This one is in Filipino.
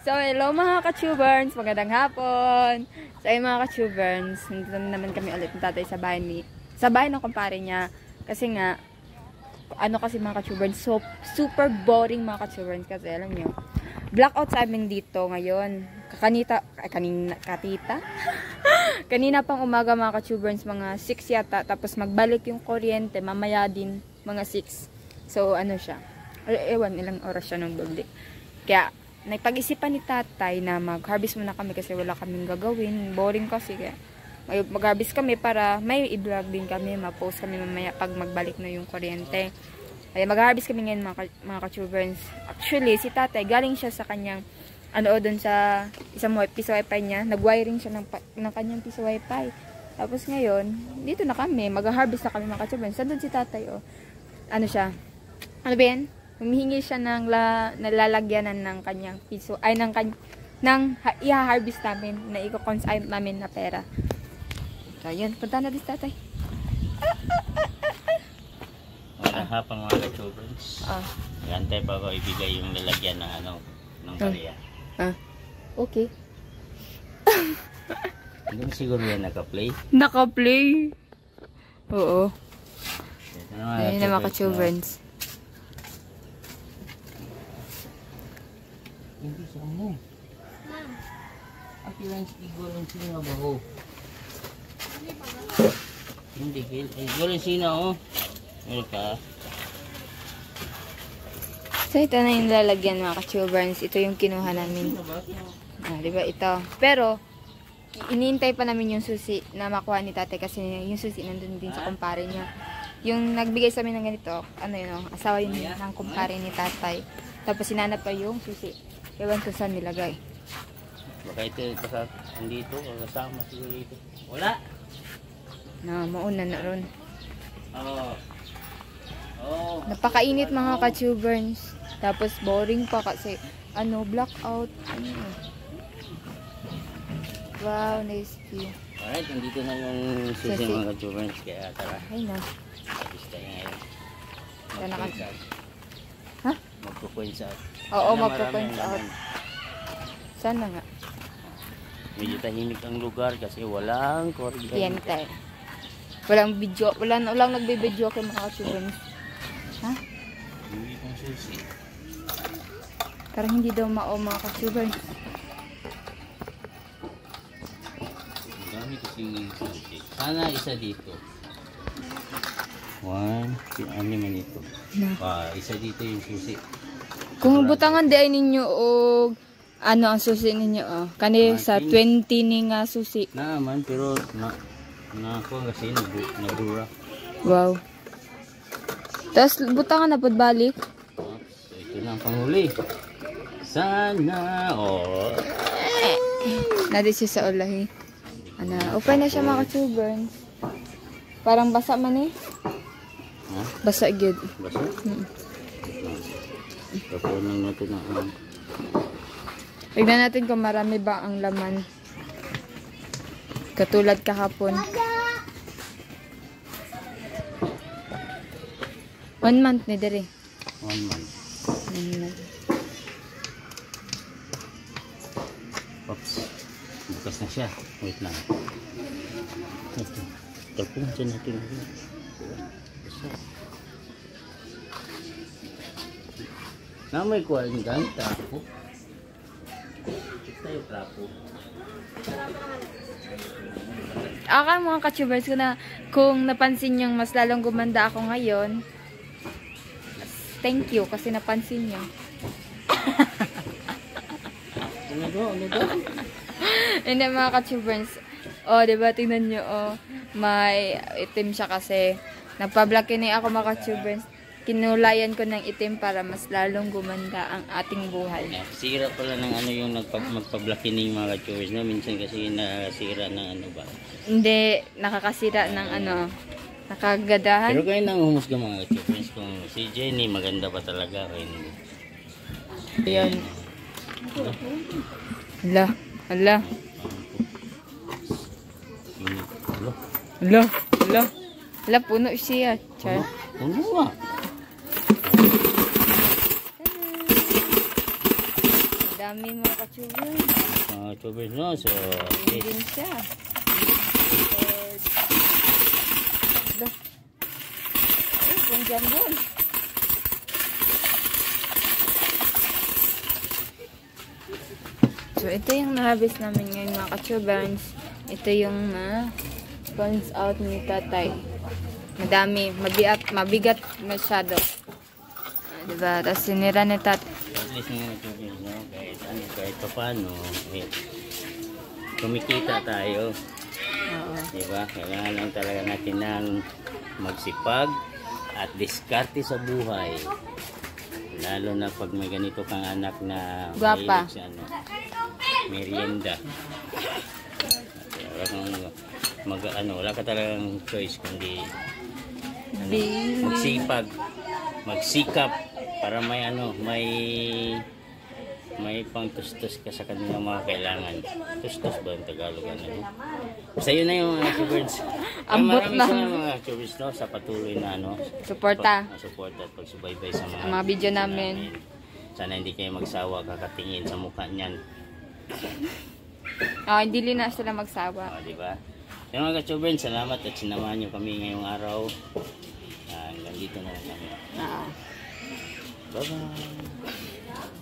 So, hello mga ka-tuberns. Magandang hapon. So, ayun mga ka-tuberns. Nandito naman kami ulit ng tatay sa bahay ng kumpare niya. Kasi nga, kasi mga ka-tuberns, so, super boring mga ka-tuberns. Kasi alam nyo, blackout sa amin dito ngayon. Kanina pang umaga mga ka-tuberns, mga 6 yata. Tapos magbalik yung kuryente, mamaya din mga 6. So, ano siya. Ewan, ilang oras siya nung balik. Kaya, nagpag-isipan ni tatay na mag-harvest muna kami kasi wala kaming gagawin. Boring kasi. Kaya mag-harvest kami para may i-vlog din kami. Ma-post kami mamaya pag magbalik na yung kuryente. Kaya mag-harvest kami ngayon mga ka-tuberns. Actually, si tatay, galing siya sa kanyang doon sa isang piso wifi niya. Nag-wiring siya ng kanyang piso wifi. Tapos ngayon, dito na kami. Mag-harvest na kami mga ka-tuberns. Saan doon si tatay? Ano siya? Ano ba yan? Humihingi siya ng nalalagyanan ng kanyang piso, i-harvest namin, na i-consign namin na pera. So, yun. Punta na din tatay. Magandang hapon mga ka-tuberns. Gantay pa ako ibigay yung lalagyan ng bariya. Okay. Hindi mo siguro yan naka-play? Naka-play? Oo. Ayun na mga ka-tuberns. Hindi siya mo. Aki lang sigurong sino ba ho? Hindi sigurong sino oh. Meron ka. So ito na yung lalagyan mga ka-tuberns. Ito yung kinuha namin. Diba ito? Pero iniintay pa namin yung susi na makuha ni tatay kasi yung susi nandun din sa kumpare niya. Yung nagbigay sa amin ng ganito, asawa yun ng kumpare ni tatay. Tapos sinanap pa yung susi. Ewan ko saan nilagay. Baka ito andito o kasama siguro ito. Wala! Mauna na ron. Oh. Napakainit mga ka-tuberns. Tapos boring pa kasi blackout. Wow, nice view. Alright, nandito na yung susi mga ka-tuberns. Kaya tara. Ay na. Tapos tayo ngayon. Ha? Magpo-points out. Oo, magpo-points out. Sana nga. Medyo tahimik ang lugar kasi walang kuryente. Walang video. Walang nagbe-video kay mga ka-tuberns. Ha? Hindi pang susi. Parang hindi daw mga ka-tuberns. Dami kasing susi. Sana isa dito. 1, ano man ito? Isa dito yung susi. Kung butangan di ay ninyo ang susi ninyo kani sa 20 ni nga susi. Naman pero ako kasi nabura. Wow. Tapos butangan na pud balik. So ito na ang panghuli. Sana Nadi siya sa ulahi. Okay na siya mga ka-tuberns. Parang basa man Basa gyud. Basa? Kapunan natin Tignan natin kung marami ba ang laman. Katulad kahapon. 1 month ni dere. 1 month. Oops. Bukas na siya. Wait lang. Ito. Tapos dyan natin. Namay ko ang trapo. Tayo trapo. Mga ka-tuberns ko na kung napansin nyo mas lalong gumanda ako ngayon. Thank you kasi napansin nyo. Ano daw? Hindi mga ka-tuberns. Diba tingnan nyo may itim siya kasi nagpa-black ako mga ka-tuberns. Kinulayan ko ng itim para mas lalong gumanda ang ating buhay. Sira pala ng yung magpa-blackening mga ka-tuberns na minsan kasi nasira ng ba? Hindi, nakakasira ng nakagadahan. Pero kayo nang humusga mga ka-tuberns kung si Jenny maganda pa talaga o hindi. Ayan. Hala. Hala, puno siya. Char. Puno nga. Dami mga ka-tubers. Mga tubers, no? So, Yun din siya. Ay, kung dyan doon. So, ito yung na-harvest namin ngayon mga ka-tubers. Ito yung comes out ni tatay. Madami, mabigat masyado. Diba? Tapos sinira ni tatay. at least mga tubers, no? Kahit pa paano, kumikita tayo. Oo. Diba? Kailangan lang talaga natin ng magsipag at diskarte sa buhay. Lalo na pag may ganito kang anak na Guwapa. mahilig sa merienda. Wala ka talagang choice kundi magsipag, magsikap para may pangtustos ka sa kanilang mga kailangan. Tustos ba ang Tagalog? Sa iyo na yung mga tubers. Ambot Maraming na. sa mga tubers, no, sa patuloy na Suporta. suporta at pagsubaybay sa Mga video namin. Sana hindi kayo magsawa kakatingin sa mukha niyan. Hindi na sila magsawa. Di ba? So mga ka-tubers, salamat at sinamahan niyo kami ngayong araw. Hanggang dito na lang kami. Oo. Bye-bye.